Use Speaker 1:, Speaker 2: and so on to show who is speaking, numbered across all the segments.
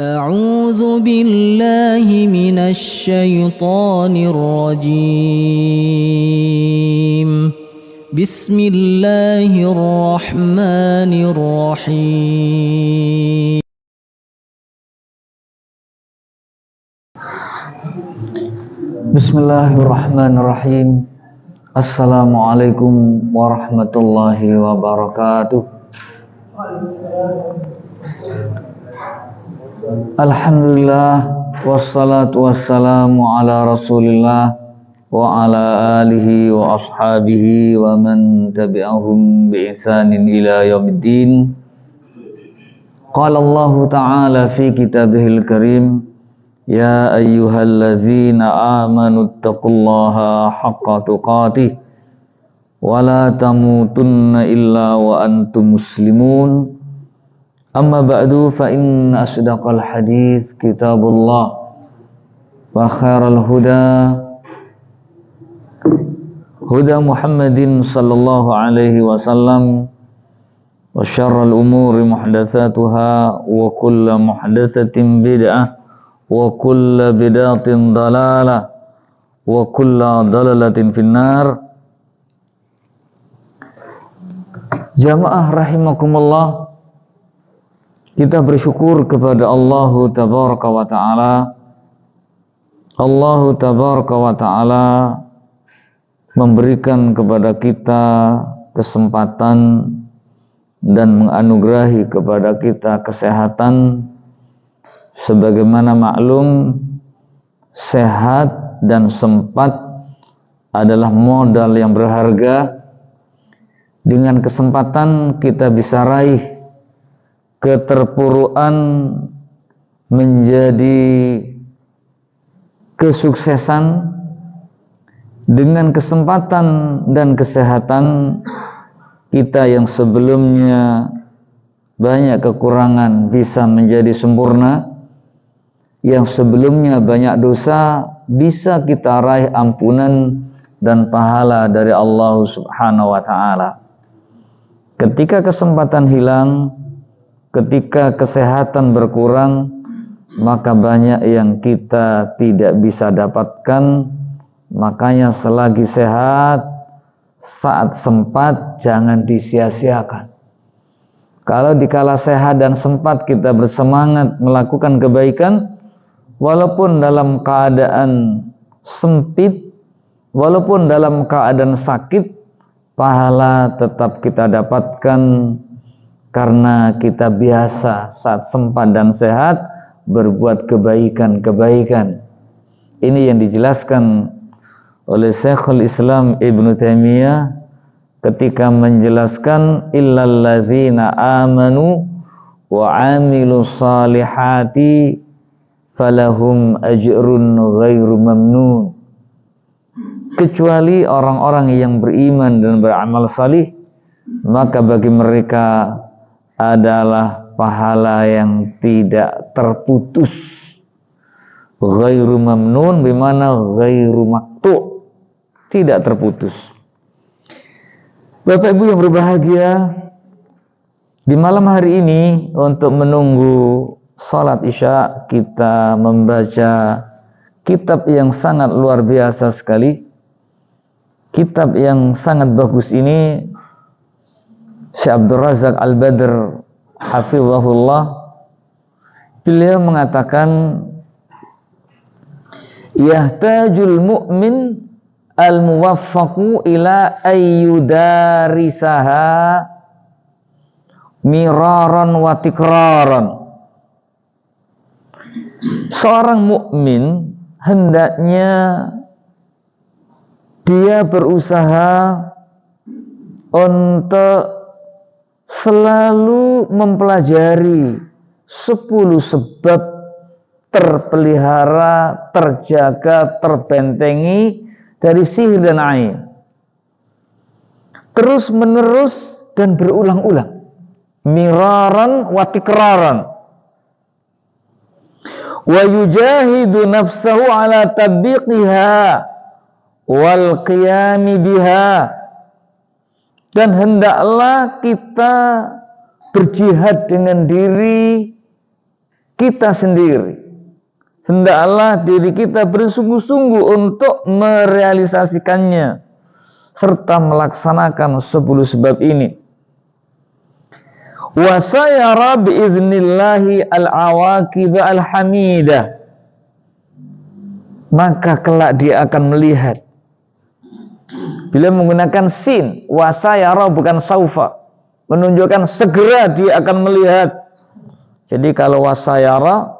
Speaker 1: أعوذ بالله من الشيطان الرجيم. بسم الله الرحمن الرحيم.
Speaker 2: Bismillahirrahmanirrahim. Assalamualaikum warahmatullahi wabarakatuh. Alhamdulillah, wassalatu wassalamu ala rasulillah wa ala alihi wa ashabihi wa man tabi'ahum bi ihsanin ila yaumiddin. Qala Allah ta'ala fi kitabihil karim, ya ayyuhalladzina amanu taqullaha haqqa tuqatih wa la tamutunna illa wa antum muslimun. Amma ba'du, fa inna asdaqal hadits kitabullah wa khairal huda Muhammadin sallallahu alaihi wasallam wa syarral umuri muhdatsatuha wa kullu muhdatsatin bid'ah wa kullu bid'atin dalalah wa kullu dalalatin finnar. Jamaah rahimakumullah, kita bersyukur kepada Allah tabaraka wa ta'ala. Allah tabaraka wa ta'ala memberikan kepada kita kesempatan dan menganugerahi kepada kita kesehatan. Sebagaimana maklum, sehat dan sempat adalah modal yang berharga. Dengan kesempatan kita bisa raih keterpuruan menjadi kesuksesan. Dengan kesempatan dan kesehatan kita yang sebelumnya banyak kekurangan bisa menjadi sempurna. Yang sebelumnya banyak dosa bisa kita raih ampunan dan pahala dari Allah Subhanahu wa ta'ala. Ketika kesempatan hilang, ketika kesehatan berkurang, maka banyak yang kita tidak bisa dapatkan. Makanya selagi sehat, saat sempat jangan disia-siakan. Kalau dikala sehat dan sempat kita bersemangat melakukan kebaikan, walaupun dalam keadaan sempit, walaupun dalam keadaan sakit, pahala tetap kita dapatkan karena kita biasa saat sempat dan sehat berbuat kebaikan-kebaikan. Ini yang dijelaskan oleh Syekhul Islam Ibnu Taimiyah ketika menjelaskan illalladzina amanu wa amilus salihati falahum ajrun ghairu mamnun. Kecuali orang-orang yang beriman dan beramal salih, maka bagi mereka adalah pahala yang tidak terputus. Ghairu mamnun bimana ghairu maqtu', tidak terputus. Bapak Ibu yang berbahagia, di malam hari ini untuk menunggu salat Isya kita membaca kitab yang sangat luar biasa sekali. Kitab yang sangat bagus ini Syekh Abdul Razak Al-Badr hafizahullah, beliau mengatakan yahtajul mu'min al-muwaffaqu ila ayyudarisaha miraran wa tikraran. Seorang mukmin hendaknya dia berusaha untuk selalu mempelajari 10 sebab terpelihara, terjaga, terbentengi dari sihir dan ain. Terus menerus dan berulang-ulang. Miraran wa tikraran. Wa yujahidu nafsahu ala tatbiqiha wal qiyami biha. Dan hendaklah kita berjihad dengan diri kita sendiri. Hendaklah diri kita bersungguh-sungguh untuk merealisasikannya serta melaksanakan 10 sebab ini. Wa sayara biiznillahi al-awaqib al-hamidah. Maka kelak dia akan melihat. Bila menggunakan sin, wa sayara bukan saufa, menunjukkan segera dia akan melihat. Jadi kalau wa sayara,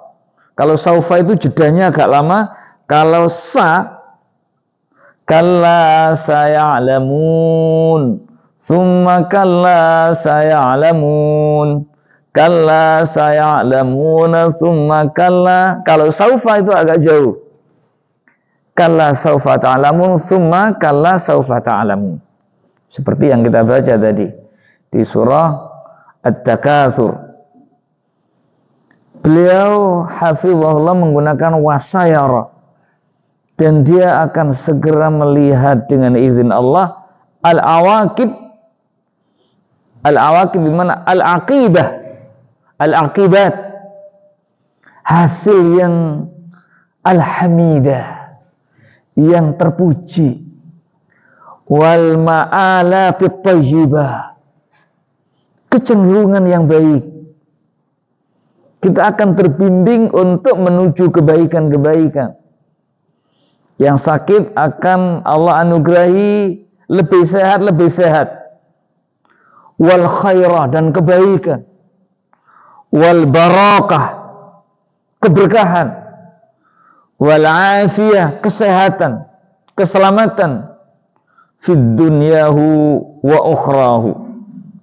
Speaker 2: kalau saufa itu jedanya agak lama. Kalau sa, kalla saya'lamun, thumma kalla saya'lamun, kalla saya'lamun, thumma kalla. Kalau saufa itu agak jauh. Kalla saufa ta'lamun, thumma kalla saufa ta'lamun. Seperti yang kita baca tadi di surah At-Takatsur. Beliau hafizahullah menggunakan wasayara, dan dia akan segera melihat dengan izin Allah al-awaqib. Al-awaqib dimana? Al-aqibah, al-aqibat, hasil yang al-hamidah, yang terpuji, wal ma'alatit thayyibah, kecenderungan yang baik. Kita akan terbimbing untuk menuju kebaikan-kebaikan. Yang sakit akan Allah anugerahi lebih sehat. Wal khairah, dan kebaikan. Wal barakah, keberkahan. Wal afiyah, kesehatan, keselamatan. Fid dunyahu wa ukhrahu,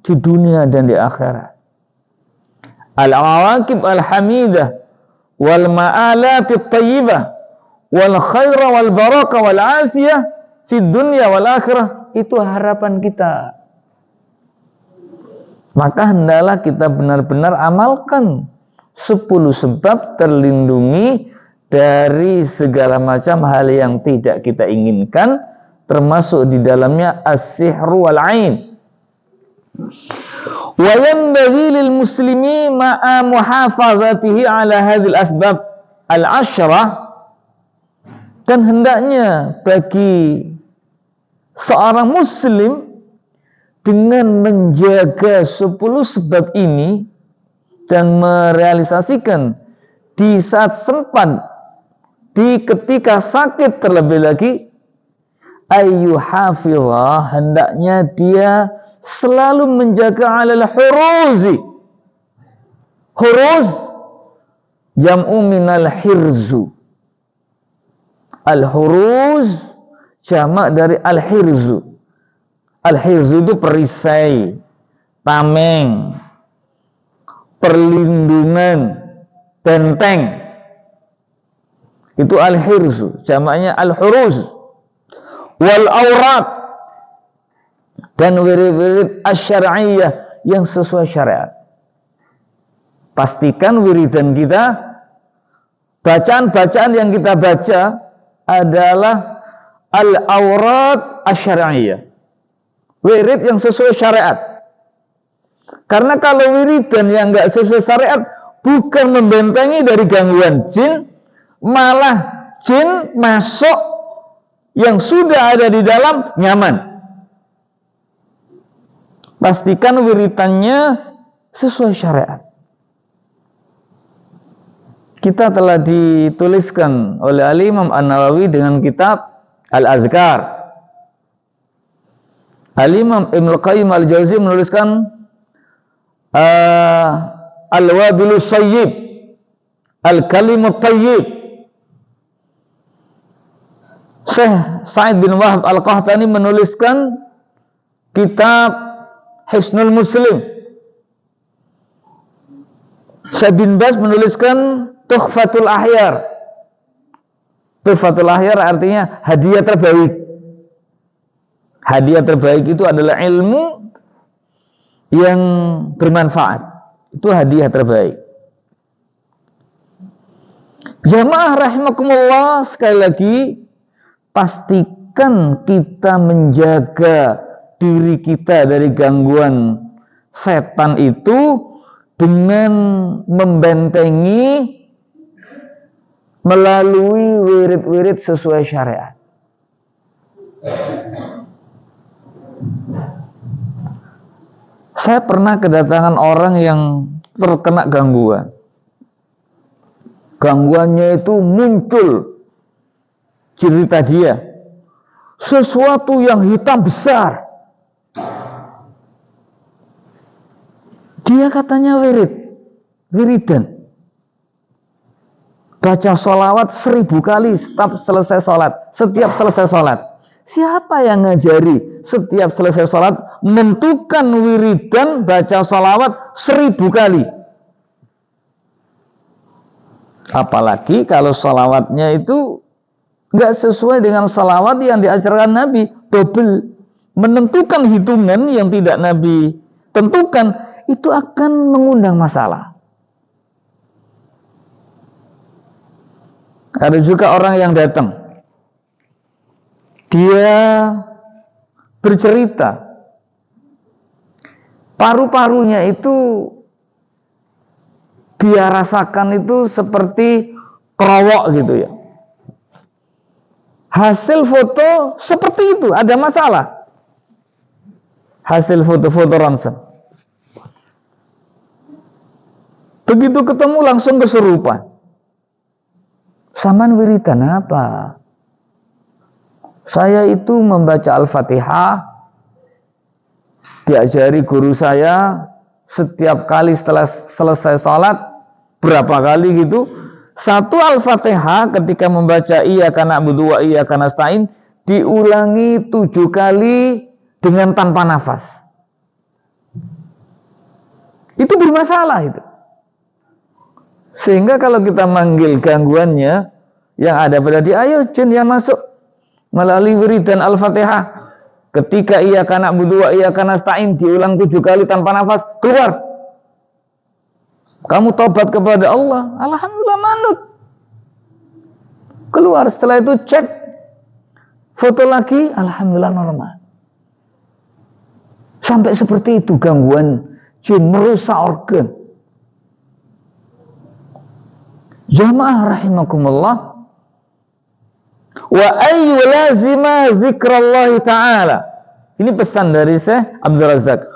Speaker 2: di dunia dan di akhirat. Al-awaqib al-hamidah wal ma'alatit thayyibah wal khaira wal baraka wal afiyah fid dunya wal akhirah, itu harapan kita. Maka hendaklah kita benar-benar amalkan 10 sebab terlindungi dari segala macam hal yang tidak kita inginkan, termasuk di dalamnya as-sihru wal ain. Wa yanbaghi lil muslimi ma'a muhafazatihi ala hadhil asbab al-ashrah, dan hendaknya bagi seorang muslim dengan menjaga 10 sebab ini dan merealisasikan di saat sempat, di ketika sakit terlebih lagi, ayyuhafizah, hendaknya dia selalu menjaga alal huruzi. Huruz jam'u minal hirzu. Al-huruz jamak dari al-hirzu. Al-hirzu itu perisai, tameng, perlindungan, benteng. Itu al-hirzu, jamaknya al-huruz. Wal aurat, dan wirid-wirid asy-syar'iyyah yang sesuai syariat. Pastikan wiridan kita, bacaan-bacaan yang kita baca adalah al-aurat asy-syar'iyyah, wirid yang sesuai syariat. Karena kalau wiridan yang enggak sesuai syariat bukan membentengi dari gangguan jin, malah jin masuk yang sudah ada di dalam nyaman. Pastikan wiridannya sesuai syariat. Kita telah dituliskan oleh Al-Imam An-Nawawi dengan kitab Al-Adhkar. Al-Imam Ibnul Qayyim Al-Jauzi menuliskan Al-Wabilus Sayyib, Al-Kalimut Tayyib. Syekh Sa'id bin Wahab Al-Qahtani menuliskan kitab Hisnul Muslim. Syekh bin Baz menuliskan Tuhfatul Ahyar. Tuhfatul Ahyar artinya hadiah terbaik. Hadiah terbaik itu adalah ilmu yang bermanfaat. Itu hadiah terbaik. Jamaah rahimakumullah, sekali lagi pastikan kita menjaga diri kita dari gangguan setan itu dengan membentengi melalui wirid-wirid sesuai syariat. Saya pernah kedatangan orang yang terkena gangguan. Gangguannya itu muncul cerita dia, sesuatu yang hitam besar. Dia katanya wiridan. Baca sholawat 1000 kali setiap selesai sholat. Siapa yang ngajari setiap selesai sholat menentukan wiridan baca sholawat 1000 kali? Apalagi kalau sholawatnya itu nggak sesuai dengan sholawat yang diajarkan Nabi, double. Menentukan hitungan yang tidak Nabi tentukan, itu akan mengundang masalah. Ada juga orang yang datang, dia bercerita paru-parunya itu dia rasakan itu seperti kerowok gitu ya. Hasil foto seperti itu, ada masalah. Hasil foto-foto ronsen. Begitu ketemu langsung kesurupan. Saman wiridan apa? Saya itu membaca Al-Fatihah, diajari guru saya setiap kali setelah selesai sholat, berapa kali gitu. Satu Al-Fatihah ketika membaca iyyaka na'budu wa iyyaka nasta'in diulangi 7 kali dengan tanpa nafas. Itu bermasalah itu. Sehingga kalau kita manggil gangguannya yang ada pada dia, ayo jin yang masuk melalui wiridan Al-Fatihah. Ketika iyyaka na'budu wa iyyaka nasta'in diulang 7 kali tanpa nafas, keluar. Kamu tobat kepada Allah, alhamdulillah manut. Keluar, setelah itu cek foto lagi, alhamdulillah normal. Sampai seperti itu gangguan jin merusak organ. Jamaah rahimakumullah, wa ayyu lazima zikrallahi ta'ala. Ini pesan dari Syekh Abdul Razak.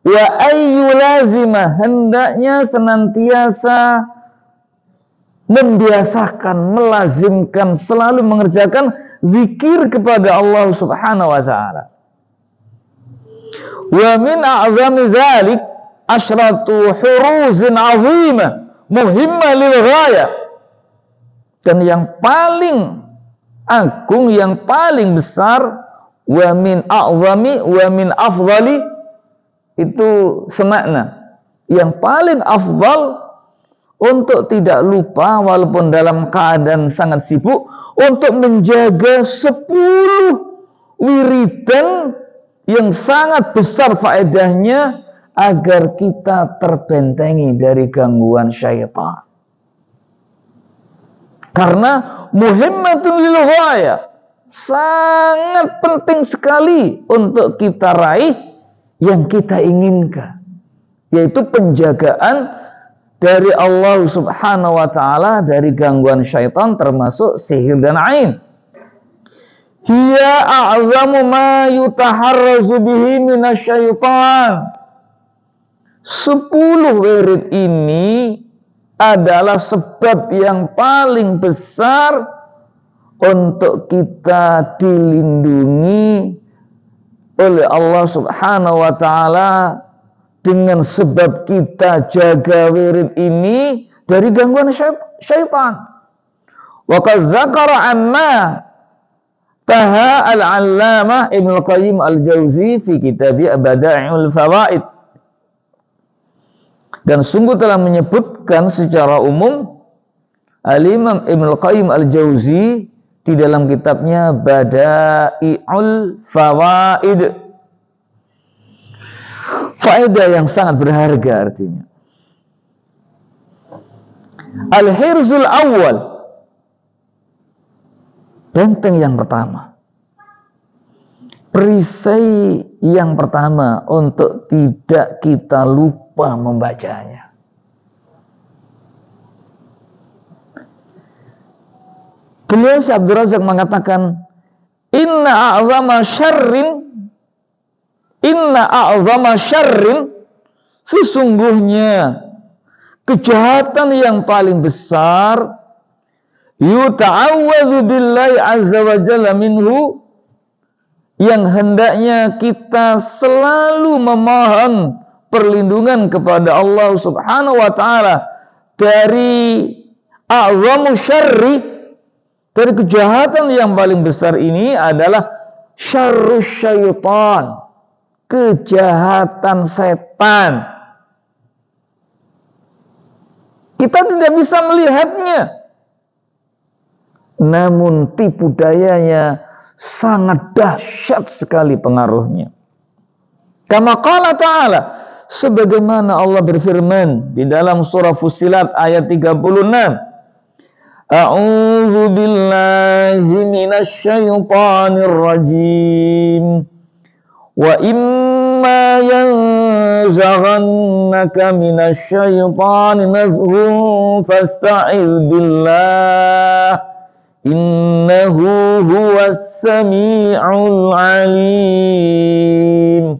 Speaker 2: Wa ayyu lazima, hendaknya senantiasa membiasakan, melazimkan, selalu mengerjakan zikir kepada Allah Subhanahu wa ta'ala. Wa min a'zami dzalik asyratu huruzin 'azimah muhimmah lil ghayah. Dan yang paling agung, yang paling besar, wa min a'zami wa min afdali, itu semakna yang paling afdal, untuk tidak lupa walaupun dalam keadaan sangat sibuk, untuk menjaga 10 wiridan yang sangat besar faedahnya agar kita terbentengi dari gangguan syaitan. Karena muhimmatun lil ghayah, sangat penting sekali untuk kita raih yang kita inginkan, yaitu penjagaan dari Allah Subhanahu wa ta'ala dari gangguan syaitan, termasuk sihir dan ain. Hiya a'zamu ma yutaharrazu bihi minasyaitan. 10 wirid ini adalah sebab yang paling besar untuk kita dilindungi oleh Allah Subhanahu wa ta'ala, dengan sebab kita jaga wirid ini dari gangguan syaitan. Wa qad dzakara amma taha al-'allamah Ibnu Qayyim al-Jauzi fi kitabih Bada'i'ul Fawaid. Dan sungguh telah menyebutkan secara umum Al-Imam Ibnu Qayyim al-Jauzi di dalam kitabnya Bada'i'ul Fawaid. Faedah yang sangat berharga artinya. Al-hirzul awal, benteng yang pertama, perisai yang pertama untuk tidak kita lupa membacanya. Beliau Abdul Razak mengatakan, Inna a'zama syarrin, sesungguhnya kejahatan yang paling besar, yuta'awwadzu billahi azza wa jalla minhu, yang hendaknya kita selalu memohon perlindungan kepada Allah Subhanahu wa taala dari a'zamu syarri, dari kejahatan yang paling besar ini adalah syarrus syaitan, kejahatan setan. Kita tidak bisa melihatnya, namun tipu dayanya sangat dahsyat sekali pengaruhnya. Kama qala ta'ala, sebagaimana Allah berfirman di dalam surah Fussilat ayat 36, A'udzu billahi minasy syaithanir rajim. Wa imma yanzaghannaka minasy syaitani nazghun fasta'iz billah innahu huwas sami'ul alim.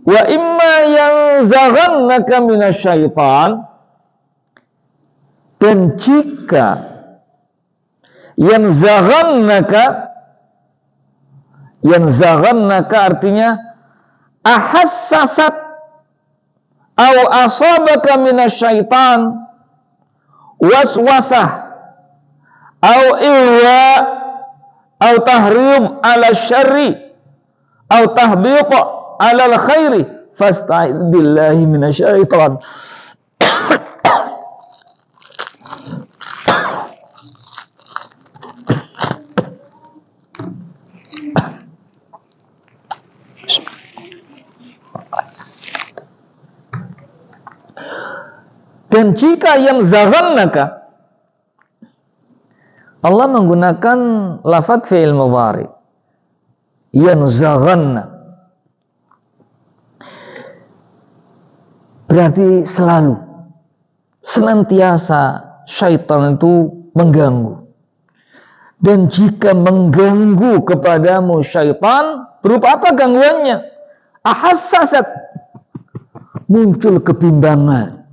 Speaker 2: Wa imma yanzaghannaka minasy syaitan, dan jika yanzaghannaka artinya ahassasat au asabaka minasy syaitan waswasah au ihwa au tahrib ala syarri au tahbiq ala al-khairi fasta'idz billahi minasyaitan. Dan jika yang zaghannaka, Allah menggunakan lafadz fi'il mudhari, yang zaghanna, berarti selalu, senantiasa syaitan itu mengganggu. Dan jika mengganggu kepadamu syaitan, berupa apa gangguannya? Ahassasat, muncul kebimbangan.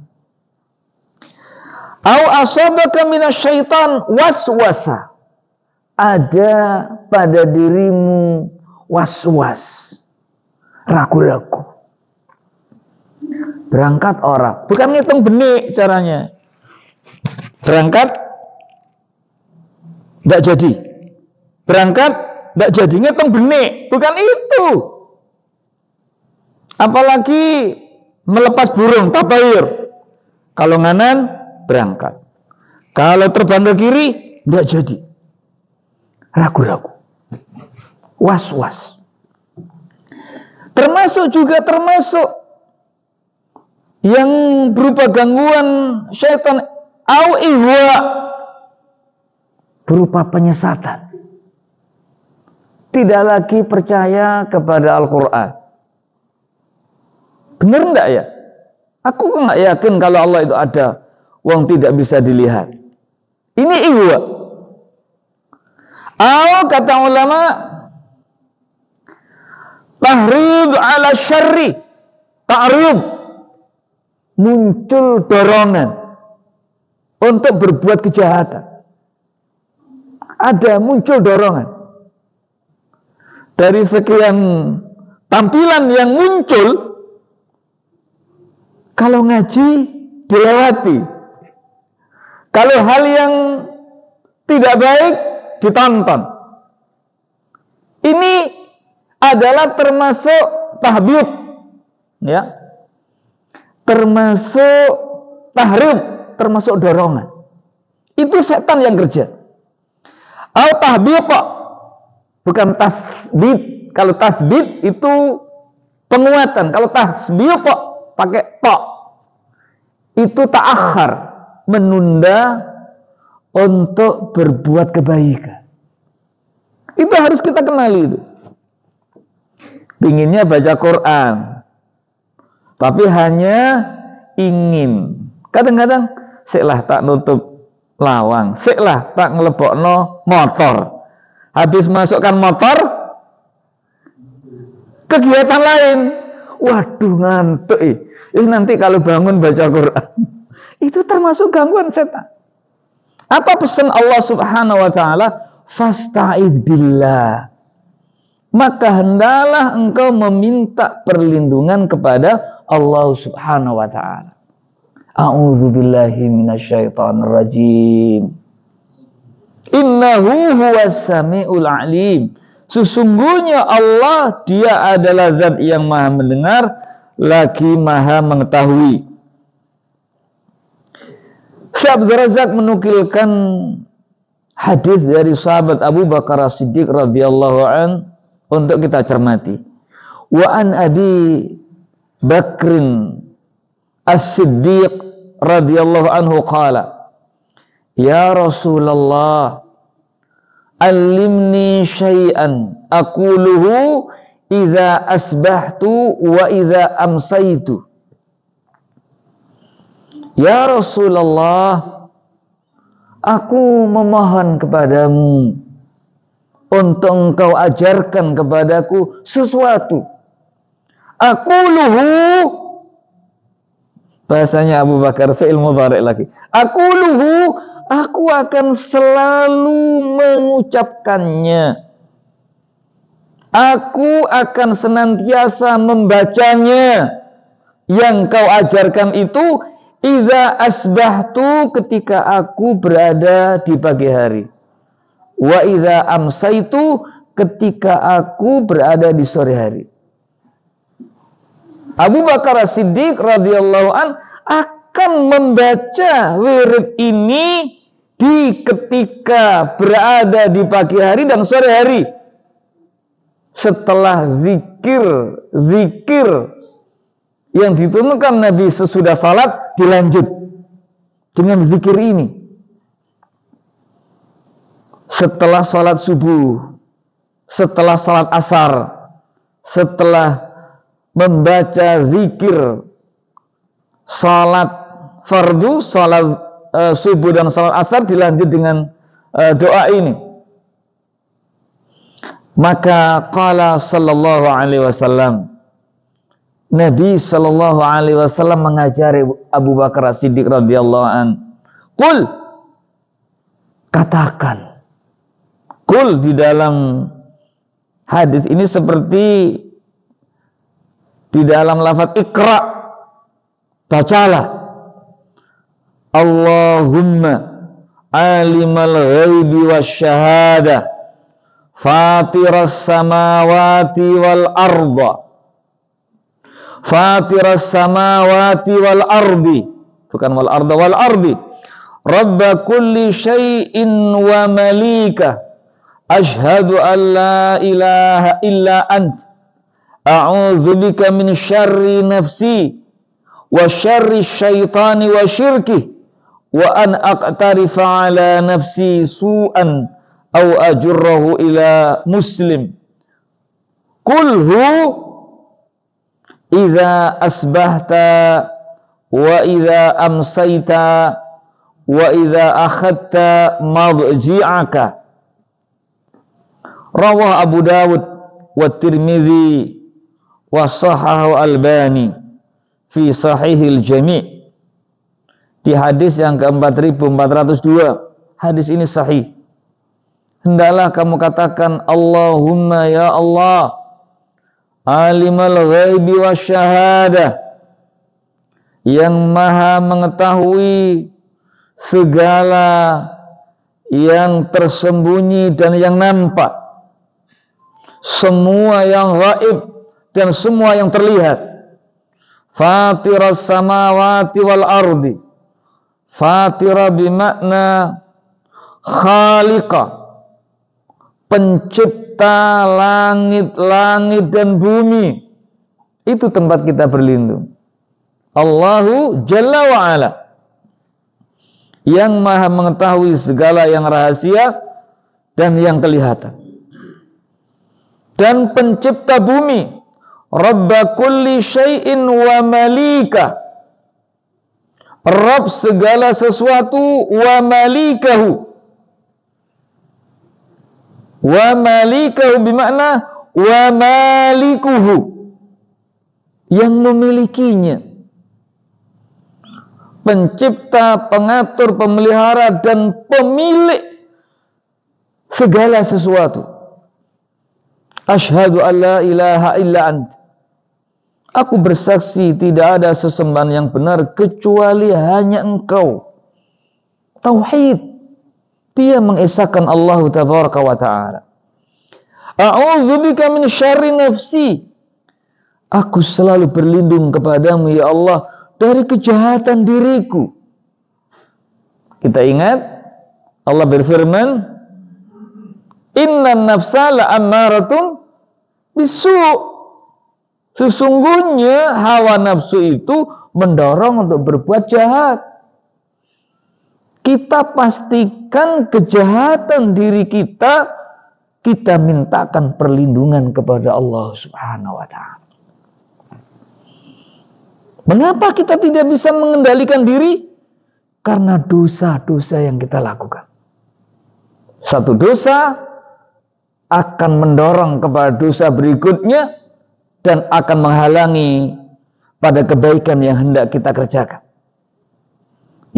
Speaker 2: Au asabaka minasyaitan waswasa, ada pada dirimu waswas, ragu-ragu. Berangkat orang, bukan ngitung benik caranya. Berangkat tidak jadi, berangkat tidak jadi, ngitung benik, bukan itu. Apalagi melepas burung, tabayur. Kalau nganan berangkat, kalau terbang ke kiri tidak jadi, ragu-ragu, was-was. Termasuk yang berupa gangguan syaitan au ihwa, berupa penyesatan, tidak lagi percaya kepada Al-Quran. Benar enggak ya? Aku enggak yakin kalau Allah itu ada, wong tidak bisa dilihat. Ini ihwa. Kata ulama, tahrib ala syarri, ta'rib, muncul dorongan untuk berbuat kejahatan. Ada muncul dorongan. Dari sekian tampilan yang muncul, kalau ngaji dilewati, kalau hal yang tidak baik ditonton. Ini adalah termasuk tahbib, ya, termasuk tahrib, termasuk dorongan. Itu setan yang kerja. Tahbib, bukan tasbid. Kalau tasbid itu penguatan. Kalau tasbih pakai ta, itu ta'akhir, menunda untuk berbuat kebaikan. Itu harus kita kenali itu. Pinginnya baca Quran, tapi hanya ingin. Kadang-kadang selah tak nutup lawang. Sik lah tak ngelebokno motor. Habis masukkan motor, kegiatan lain. Waduh ngantuk. Nanti kalau bangun baca Quran. Itu termasuk gangguan setan. Apa pesan Allah Subhanahu wa taala? Fasta'idz billah. Maka hendaklah engkau meminta perlindungan kepada Allah Subhanahu wa taala. A'udzubillahi minasyaitonir rajim. Innahu huwas samiul alim. Sesungguhnya Allah, dia adalah zat yang maha mendengar lagi maha mengetahui. Syekh Abdul Razak menukilkan hadis dari sahabat Abu Bakar As-Siddiq radhiyallahu an untuk kita cermati. Wa an Abi Bakrin As-Siddiq radhiyallahu anhu qala, ya Rasulullah, allimni syai'an aquluhu idza asbahtu wa idza amsaitu. Ya Rasulullah, aku memohon kepadamu untuk engkau ajarkan kepadaku sesuatu. Aquluhu, bahasanya Abu Bakar, fi'il mudhari' lagi. Aquluhu, aku akan selalu mengucapkannya. Aku akan senantiasa membacanya. Yang kau ajarkan itu, idza asbahtu, ketika aku berada di pagi hari. Wa idza amsaitu, ketika aku berada di sore hari. Abu Bakar As-Siddiq radhiyallahu an akan membaca wirid ini di ketika berada di pagi hari dan sore hari. Setelah zikir yang diturunkan Nabi sesudah salat, dilanjut dengan zikir ini. Setelah salat subuh, setelah salat asar, setelah membaca zikir salat fardu, salat subuh dan salat asar, dilanjut dengan doa ini. Maka qala sallallahu alaihi wasallam, Nabi sallallahu alaihi wasallam mengajari Abu Bakar As-Siddiq radhiyallahu an, qul, katakan. Qul di dalam hadis ini seperti di dalam lafaz Iqra, bacalah. Allahumma alimal ghaibi wasyahadah, fatiras samawati wal arda, fatiras samawati wal ardi, bukan wal arda, wal ardi, rabba kulli syai'in wa malika, ashhadu an la ilaha illa ant, a'udzubika min syarri nafsi wa syarri syaitani wa syirkih, wa an aqtarifa ala nafsi su'an aw ajurrahu ila muslim. Kulhu idza asbahta wa idza amsayta wa idza akhadta madji'aka. Rawah Abu Dawud wa Tirmidzi wa sahahu Albani fi sahihil jami'. Di hadis yang ke-4402, hadis ini sahih. Hendaklah kamu katakan, Allahumma ya Allah, alimal ghaibi wasyahadah, yang maha mengetahui segala yang tersembunyi dan yang nampak, semua yang gaib dan semua yang terlihat. Fatiras samawati wal ardi, fatira bimakna khaliqa, pencipta langit-langit dan bumi. Itu tempat kita berlindung. Allahu Jalla wa'ala, yang maha mengetahui segala yang rahasia dan yang kelihatan. Dan pencipta bumi, Rabba kulli syai'in wa malika, Rabb segala sesuatu, wa malikahu. Wa malikahu bermakna wa malikuhu, yang memilikinya. Pencipta, pengatur, pemelihara, dan pemilik segala sesuatu. Asyhadu an la ilaha illa ant. Aku bersaksi tidak ada sesembahan yang benar kecuali hanya Engkau. Tauhid. Dia mengesahkan Allah tabaraka wa ta'ala. A'udzubika min syarri nafsi. Aku selalu berlindung kepadamu ya Allah dari kejahatan diriku. Kita ingat Allah berfirman, innan nafsa la'ammaratun bisu'. Sesungguhnya hawa nafsu itu mendorong untuk berbuat jahat. Kita pastikan kejahatan diri kita, kita mintakan perlindungan kepada Allah Subhanahu wa ta'ala. Mengapa kita tidak bisa mengendalikan diri? Karena dosa-dosa yang kita lakukan. Satu dosa akan mendorong kepada dosa berikutnya dan akan menghalangi pada kebaikan yang hendak kita kerjakan.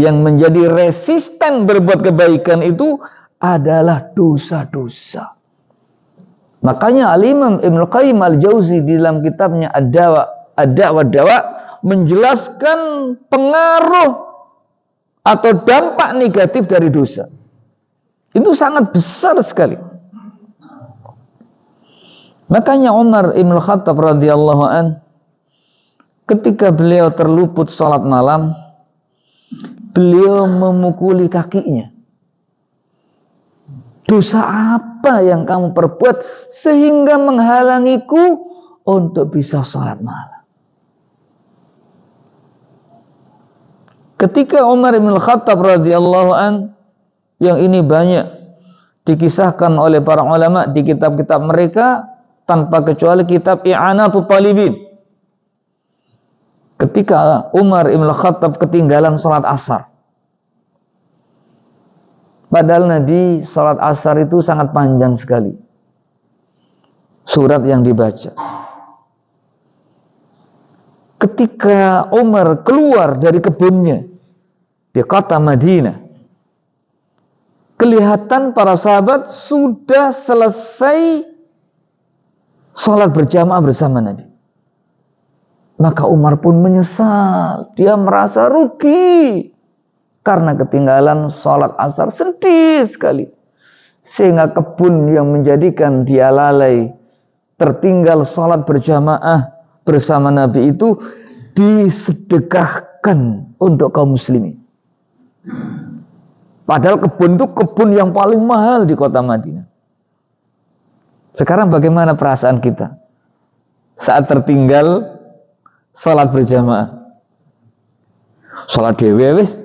Speaker 2: Yang menjadi resisten berbuat kebaikan itu adalah dosa-dosa. Makanya Al-Imam Ibnu Qayyim Al-Jauzi di dalam kitabnya Ad-Da'wa Dawa menjelaskan pengaruh atau dampak negatif dari dosa. Itu sangat besar sekali. Makanya Umar Ibn Khattab radhiyallahu an, ketika beliau terluput salat malam, beliau memukuli kakinya. Dosa apa yang kamu perbuat sehingga menghalangiku untuk bisa salat malam? Ketika Umar Ibn Khattab radhiyallahu an, yang ini banyak dikisahkan oleh para ulama di kitab-kitab mereka, tanpa kecuali kitab I'anatul Talibin. Ketika Umar Ibn Khattab ketinggalan salat asar. Padahal Nabi salat asar itu sangat panjang sekali. Surat yang dibaca. Ketika Umar keluar dari kebunnya di kota Madinah, kelihatan para sahabat sudah selesai salat berjamaah bersama Nabi. Maka Umar pun menyesal. Dia merasa rugi karena ketinggalan salat asar, sedih sekali. Sehingga kebun yang menjadikan dia lalai, tertinggal salat berjamaah bersama Nabi itu disedekahkan untuk kaum muslimin. Padahal kebun itu kebun yang paling mahal di kota Madinah. Sekarang bagaimana perasaan kita saat tertinggal salat berjamaah? Salat dewe wis,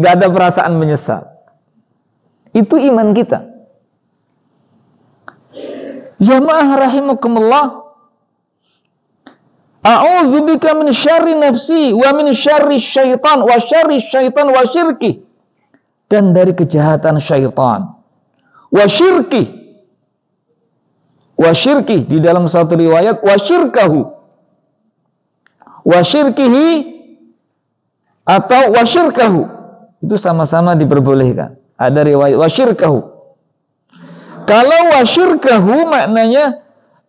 Speaker 2: nggak ada perasaan menyesal. Itu iman kita. Jamaah rahimakumullah. A'udzubika min syarri nafsi wa min syarri syaitan wa syarri syaitan wa syirki. Dan dari kejahatan syaitan wa syirki. Wa syirki, di dalam satu riwayat wa syirkahu, wa syirkihi atau wa syirkahu, itu sama-sama diperbolehkan. Ada riwayat wa syirkahu. Kalau wa syirkahu maknanya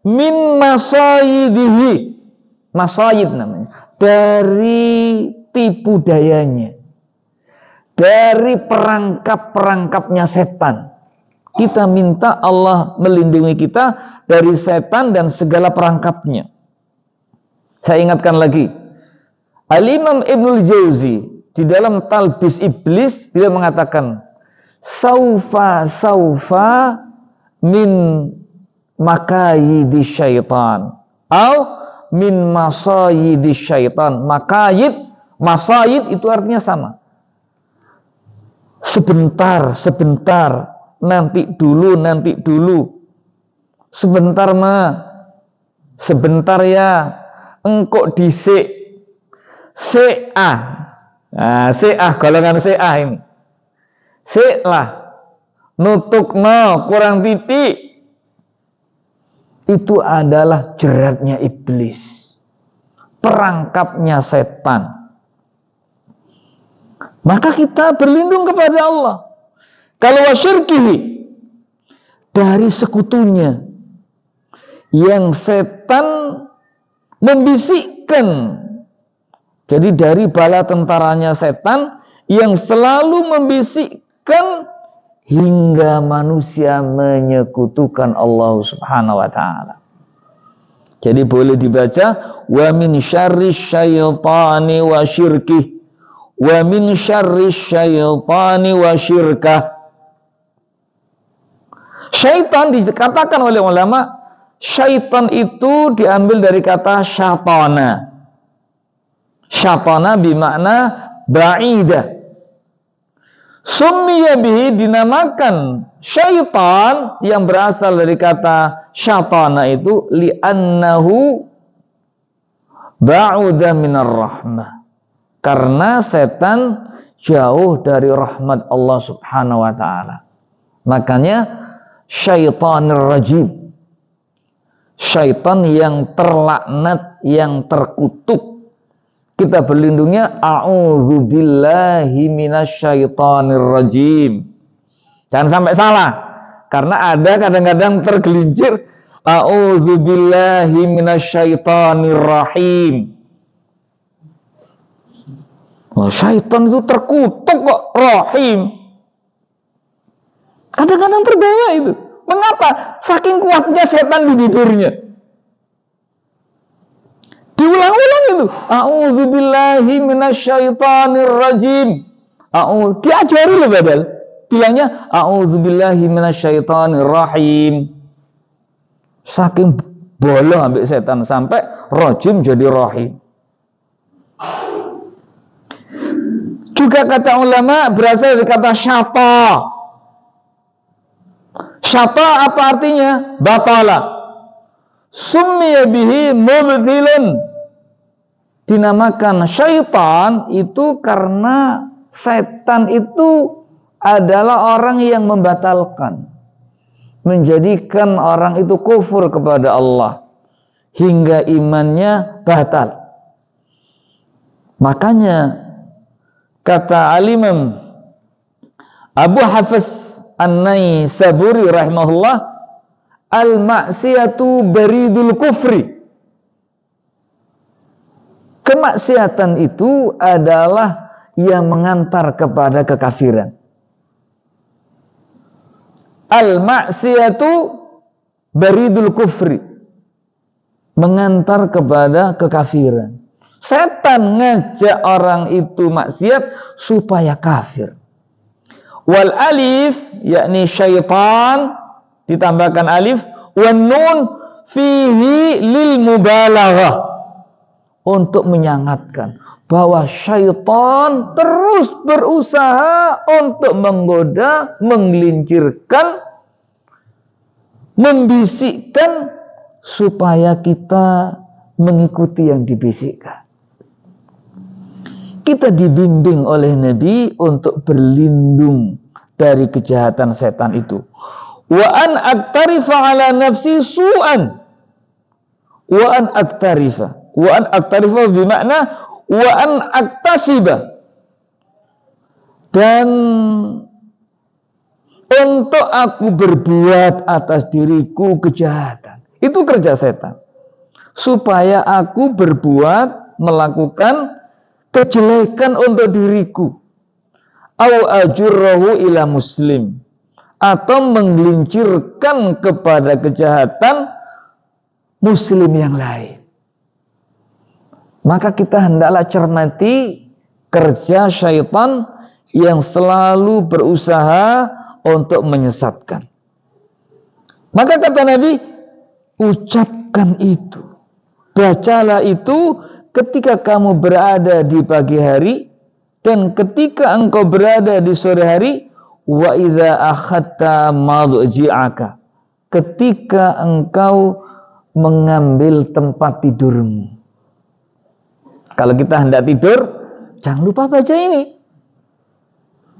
Speaker 2: min masayidihi, masayid namanya, dari tipu dayanya, dari perangkap-perangkapnya setan. Kita minta Allah melindungi kita dari setan dan segala perangkapnya. Saya ingatkan lagi, Al-Imam Ibnul Jauzi di dalam Talbis Iblis beliau mengatakan, saufa min makayidi syaitan atau min masayidi syaitan. Makayid, masayid itu artinya sama. Sebentar, nanti dulu. Sebentar sebentar ya, engkok disik. Nah, si'ah, golongan si'ah ini. Si'lah, nutukno, kurang titik. Itu adalah jeratnya iblis, perangkapnya setan. Maka kita berlindung kepada Allah. Kalau wasyirkihi, dari sekutunya yang setan membisikkan. Jadi dari bala tentaranya setan yang selalu membisikkan hingga manusia menyekutukan Allah Subhanahu wa taala. Jadi boleh dibaca wa min syarri syaitani wa syirkih, wa min syarri syaitani wa syirkah. Syaitan dikatakan oleh ulama, syaitan itu diambil dari kata syatana. Syatana bimakna ba'idah. Summiya bihi, dinamakan syaitan yang berasal dari kata syatana itu li'annahu ba'uda minar rahmah. Karena setan jauh dari rahmat Allah Subhanahu wa taala. Makanya syaitanir rajim, syaitan yang terlaknat, yang terkutuk. Kita berlindungnya a'udzubillahi minasyaitonir rajim. Jangan sampai salah, karena ada kadang-kadang tergelincir a'udzubillahi minasyaitonir rahim. Oh, syaitan itu terkutuk kok, rahim. Kadang-kadang terbawa itu. Mengapa? Saking kuatnya setan di bibirnya. Diulang-ulang itu. A'udzubillahi minasyaitonir rajim. Diajari loh badal. Bilangnya a'udzubillahi minasyaitonir rahim. Saking bolo ambil setan sampai rajim jadi rahim. Juga kata ulama berasal dari kata syata. Syata apa artinya? Batala. Summiya bihi mubtilun. Dinamakan syaitan itu karena setan itu adalah orang yang membatalkan, menjadikan orang itu kufur kepada Allah hingga imannya batal. Makanya kata Al-Imam Abu Hafiz An-Naisaburi rahimahullah, al-maksiyatu baridul kufri. Kemaksiatan itu adalah yang mengantar kepada kekafiran. Al-maksiyatu baridul kufri, mengantar kepada kekafiran. Setan ngajak orang itu maksiat supaya kafir. Wal alif, yakni syaitan, ditambahkan alif, wan nun fihi lil mubalaghah, untuk menyangatkan bahwa syaitan terus berusaha untuk menggoda, menggelincirkan, membisikkan supaya kita mengikuti yang dibisikkan. Kita dibimbing oleh Nabi untuk berlindung dari kejahatan setan itu. Wa an aktarifa ala nafsi su'an. Wa an aktarifa. Wa an aktarifa bermakna wa an aktasiba. Dan untuk aku berbuat atas diriku kejahatan. Itu kerja setan. Supaya aku berbuat, melakukan kejelekan untuk diriku. Au ajurrahu ila muslim, atau menggelincirkan kepada kejahatan muslim yang lain. Maka kita hendaklah cermati kerja syaitan yang selalu berusaha untuk menyesatkan. Maka kata Nabi, ucapkan itu, bacalah itu ketika kamu berada di pagi hari dan ketika engkau berada di sore hari. Wa idza akhadta madji'aka, ketika engkau mengambil tempat tidurmu. Kalau kita hendak tidur, jangan lupa baca ini.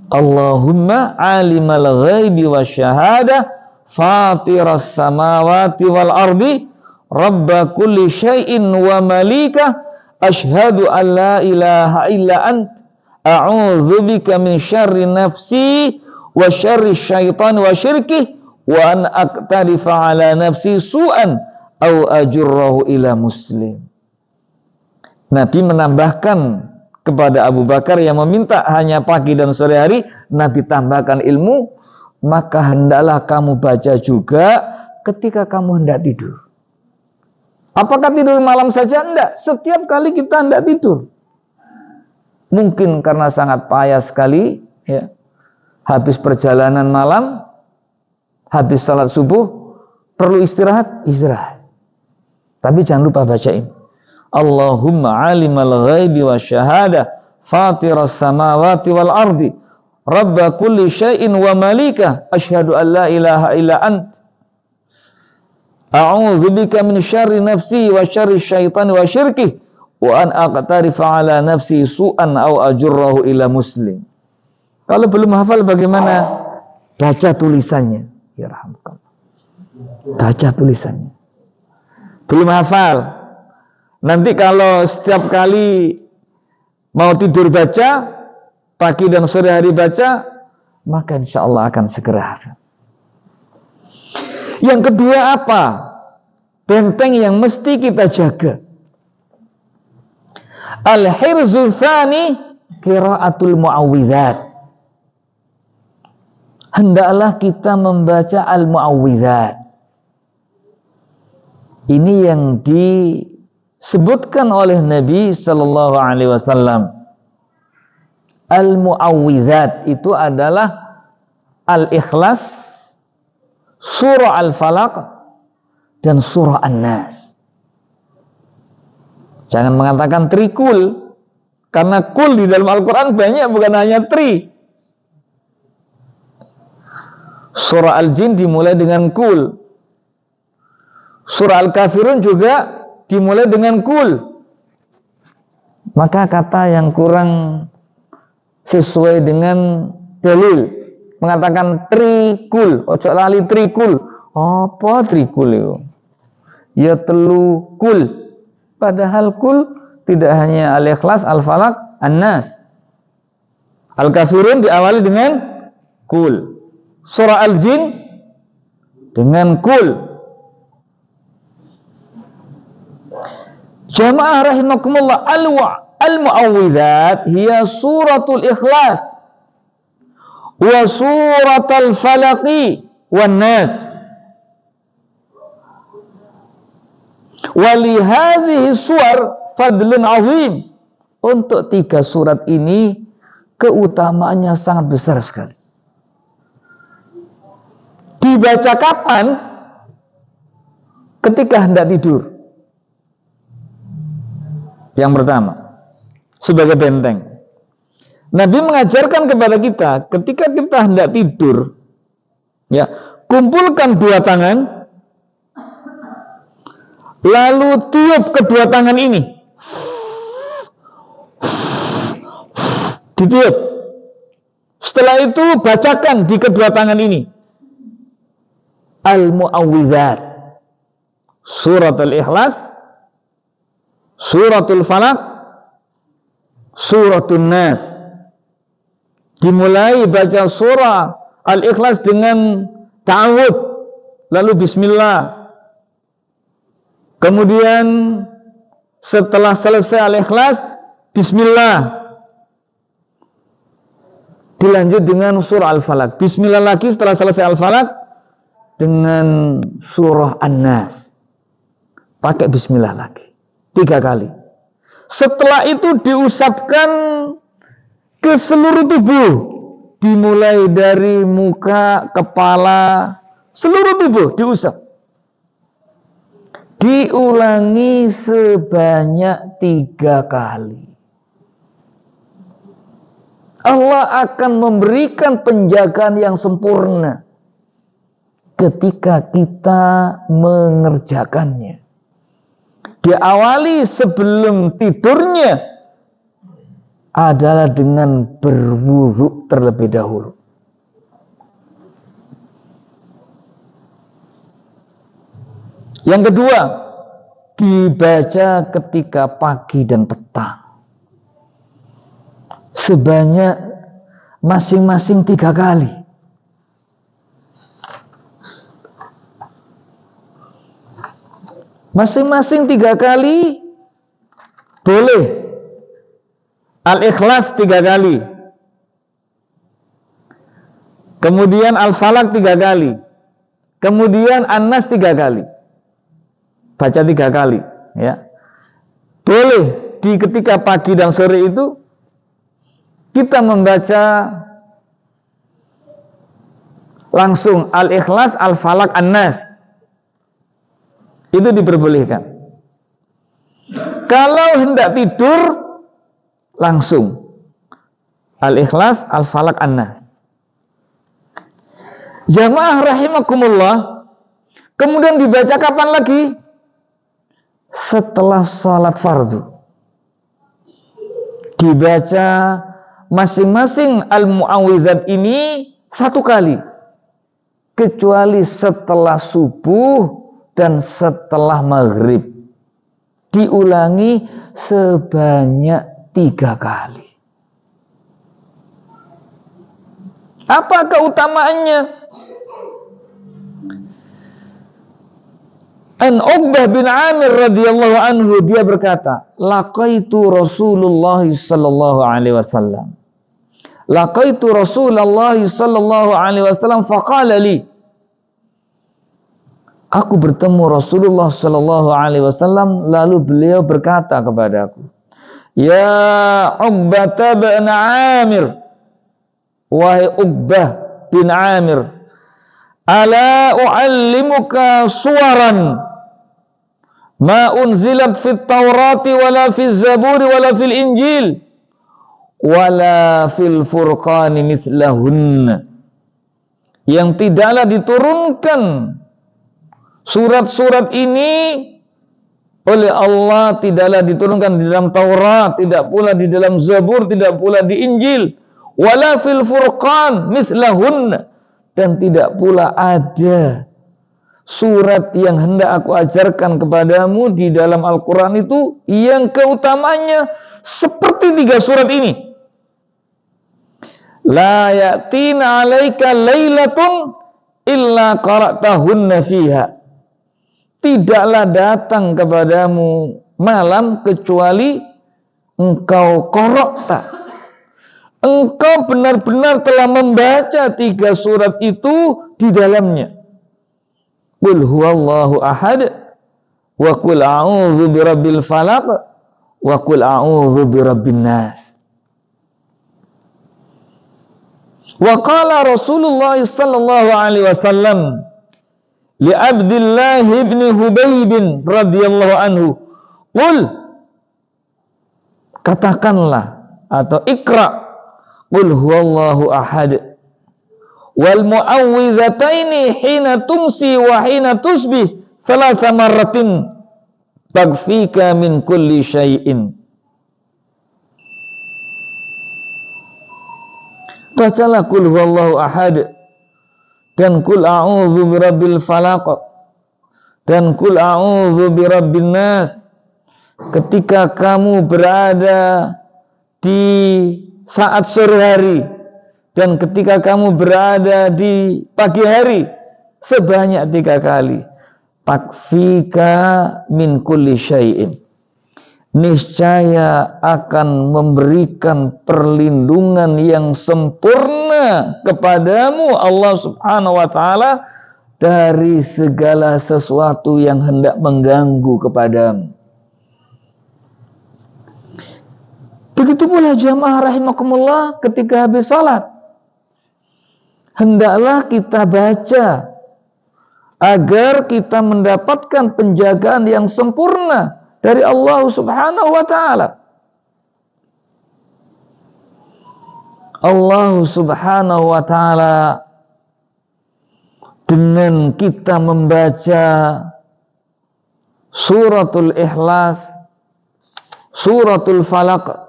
Speaker 2: Allahumma alimal ghaibi wasyahadah fatiras samawati wal ardi rabba kulli syai'in wa malikah asyhadu an la ilaha illa ant a'udzubika min syarri nafsi wa syarri syaitan wa syirkih wa an aqtarifa ala nafsi su'an au ajurrahu ila muslim. Nabi menambahkan kepada Abu Bakar yang meminta hanya pagi dan sore hari, Nabi tambahkan ilmu, maka hendaklah kamu baca juga ketika kamu hendak tidur. Apakah tidur malam saja? Enggak. Setiap kali kita hendak tidur. Mungkin karena sangat payah sekali, ya. Habis perjalanan malam, habis salat subuh, perlu istirahat. Tapi jangan lupa bacain. Allahumma alimal ghaibi wasyahadah fatiras samawati wal ardi rabba kulli syai'in wa malikah asyhadu an la ilaha illa ant a'udzubika min syarri nafsi wa syarri syaitan wa syirkih wa an aqtarifa ala nafsi su'an au ajurrahu ila muslim. Kalau belum hafal bagaimana? Baca tulisannya. Ya rahmatullah. Baca tulisannya. Belum hafal? Nanti kalau setiap kali mau tidur baca, pagi dan sore hari baca, maka insya Allah akan segera hafal. Yang kedua apa? Benteng yang mesti kita jaga. Al-hirzul tsani qiraatul muawwidzat. Hendaklah kita membaca al-muawwidzat. Ini yang disebutkan oleh Nabi sallallahu alaihi wasallam. Al-muawwidzat itu adalah Al-Ikhlas, Surah Al-Falaq, dan Surah An-Nas. Jangan mengatakan trikul, karena kul di dalam Al-Quran banyak, bukan hanya tri. Surah Al-Jin dimulai dengan kul. Surah Al-Kafirun juga dimulai dengan kul. Maka kata yang kurang sesuai dengan dalil mengatakan trikul. Ojo lali trikul. Apa trikul itu? Ya telu kul. Padahal kul tidak hanya Al-Ikhlas, Al-Falaq, An-Nas. Al-Kafirun diawali dengan kul. Surah Al-Jin dengan kul. Jamaah rahimakumullah, al-muawwidzat hiya suratul Ikhlas wa suratul Falaqi wan Nas. Wa li hadhihi suwar fadlun azim. Untuk 3 surat ini keutamaannya sangat besar sekali. Dibaca kapan? Ketika hendak tidur. Yang pertama, sebagai benteng. Nabi mengajarkan kepada kita, ketika kita hendak tidur, ya, kumpulkan 2 tangan, lalu tiup kedua tangan ini, ditiup. Setelah itu bacakan di kedua tangan ini al-muawwidzat, surat Al-Ikhlas, suratul Falaq, suratul Nas. Dimulai baca surah Al-Ikhlas dengan ta'awud, lalu bismillah. Kemudian setelah selesai Al-Ikhlas, bismillah. Dilanjut dengan surah Al-Falaq. Bismillah lagi setelah selesai Al-Falaq dengan surah An-Nas. Pakai bismillah lagi. 3 kali. Setelah itu diusapkan ke seluruh tubuh. Dimulai dari muka, kepala, seluruh tubuh diusap. Diulangi sebanyak 3 kali. Allah akan memberikan penjagaan yang sempurna ketika kita mengerjakannya. Diawali sebelum tidurnya adalah dengan berwudu terlebih dahulu. Yang kedua, dibaca ketika pagi dan petang. Sebanyak masing-masing 3 kali. Masing-masing 3 kali boleh. Al-Ikhlas 3 kali. Kemudian Al-Falaq 3 kali. Kemudian An-Nas 3 kali. Baca 3 kali, ya. Boleh di ketika pagi dan sore itu kita membaca langsung Al-Ikhlas, Al-Falaq, An-Nas. Itu diperbolehkan. Kalau hendak tidur langsung Al-Ikhlas, Al-Falaq, An-Nas. Jamaah rahimakumullah, kemudian dibaca kapan lagi? Setelah salat fardu. Dibaca masing-masing al-mu'awwidzat ini 1 kali. Kecuali setelah subuh dan setelah maghrib. Diulangi sebanyak 3 kali. Apa keutamaannya? An Uqbah bin Amir radhiyallahu anhu, dia berkata, laqaitu Rasulullah sallallahu alaihi wasallam. Laqaitu Rasulullah sallallahu alaihi wasallam faqala li. Aku bertemu Rasulullah sallallahu alaihi wasallam, lalu beliau berkata kepadaku, ya Uqbah bin Amir, wahai Uqbah bin Amir, ala u'allimuka suwaran ma unzilat fit Taurati wala fil Zaburi wala fil Injil wala fil Furqani mithlahun, yang tidaklah diturunkan surat-surat ini oleh Allah, tidaklah diturunkan di dalam Taurat, tidak pula di dalam Zabur, tidak pula di Injil, wala fil Furqan mithlahun, dan tidak pula ada surat yang hendak aku ajarkan kepadamu di dalam Al-Quran itu yang keutamanya seperti 3 surat ini. La ya'tina 'alaika lailatun illa qara'tahunna fiha. Tidaklah datang kepadamu malam kecuali engkau qara'ta. Engkau benar-benar telah membaca 3 surat itu di dalamnya. Qul huwallahu ahad, wa qul a'udzu birabbil falaq, wa qul a'udzu birabbin nas. Wa qala Rasulullah sallallahu alaihi wasallam li Abdullah ibn Hubayb radhiyallahu anhu, qul, katakanlah atau ikra, qul huwallahu ahad wal mu'awwidzataini hina tumsi wa hina tusbih 3 marratin tagfika min kulli syai'in. Bacalah qul huwallahu ahad dan qul a'udzu birabbil falaq dan qul a'udzu birabbin nas ketika kamu berada di saat sore hari dan ketika kamu berada di pagi hari sebanyak 3 kali. Takfika min kulli syai'in. Niscaya akan memberikan perlindungan yang sempurna kepadamu Allah Subhanahu wa taala dari segala sesuatu yang hendak mengganggu kepadamu. Begitu pula jamaah rahimakumullah, ketika habis salat hendaklah kita baca agar kita mendapatkan penjagaan yang sempurna dari Allah Subhanahu wa taala. Allah Subhanahu wa taala dengan kita membaca suratul Ikhlas, suratul Falaq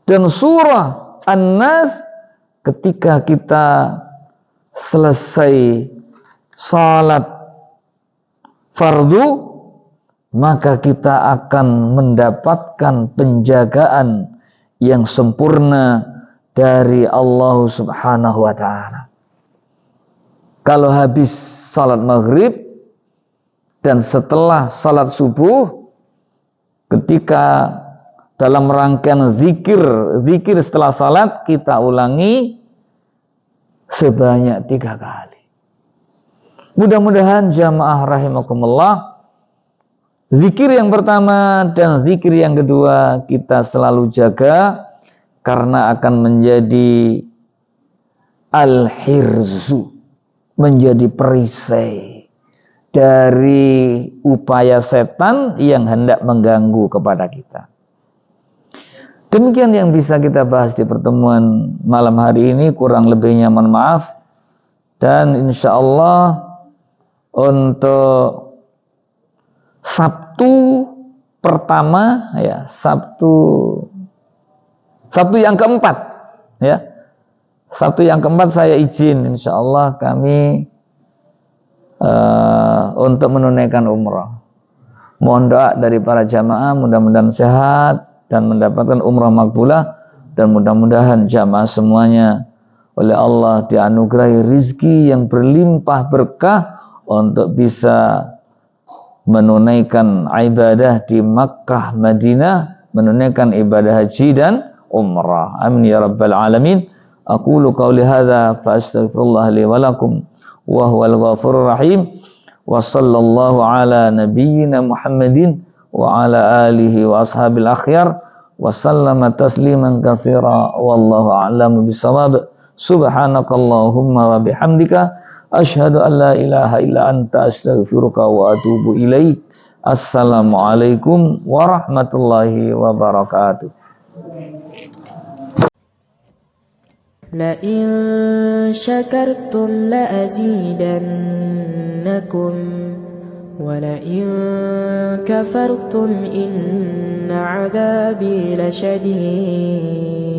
Speaker 2: dan surah An-Nas ketika kita selesai salat fardu, maka kita akan mendapatkan penjagaan yang sempurna dari Allah Subhanahu wa ta'ala. Kalau habis salat maghrib dan setelah salat subuh, ketika dalam rangkaian zikir setelah salat kita ulangi sebanyak 3 kali. Mudah-mudahan jamaah rahimakumullah, zikir yang pertama dan zikir yang kedua kita selalu jaga, karena akan menjadi al-hirzu, menjadi perisai dari upaya setan yang hendak mengganggu kepada kita. Demikian yang bisa kita bahas di pertemuan malam hari ini, kurang lebihnya mohon maaf. Dan insya Allah untuk Sabtu pertama, ya, Sabtu yang keempat, ya, Sabtu yang keempat saya izin insya Allah kami untuk menunaikan umrah. Mohon doa dari para jamaah, mudah-mudahan sehat dan mendapatkan umrah makbulah, dan mudah-mudahan jamaah semuanya oleh Allah dianugerahi rizki yang berlimpah berkah untuk bisa menunaikan ibadah di Makkah, Madinah, menunaikan ibadah haji dan umrah. Amin ya rabbal alamin. Aqulu qawli hadza fa astaghfirullah li wa lakum wa huwal ghafurur rahim. Wa sallallahu ala nabiyyina Muhammadin wa ala alihi wa ashabil akhyar wa sallama tasliman katsira wallahu a'lamu bissawab. Subhanakallahumma wa bihamdika asyhadu an la ilaha illa anta astaghfiruka wa atubu ilaik. Assalamualaikum warahmatullahi wabarakatuh.
Speaker 3: لئن شكرتم لأزيدنكم ولئن كفرتم إن عذابي لشديد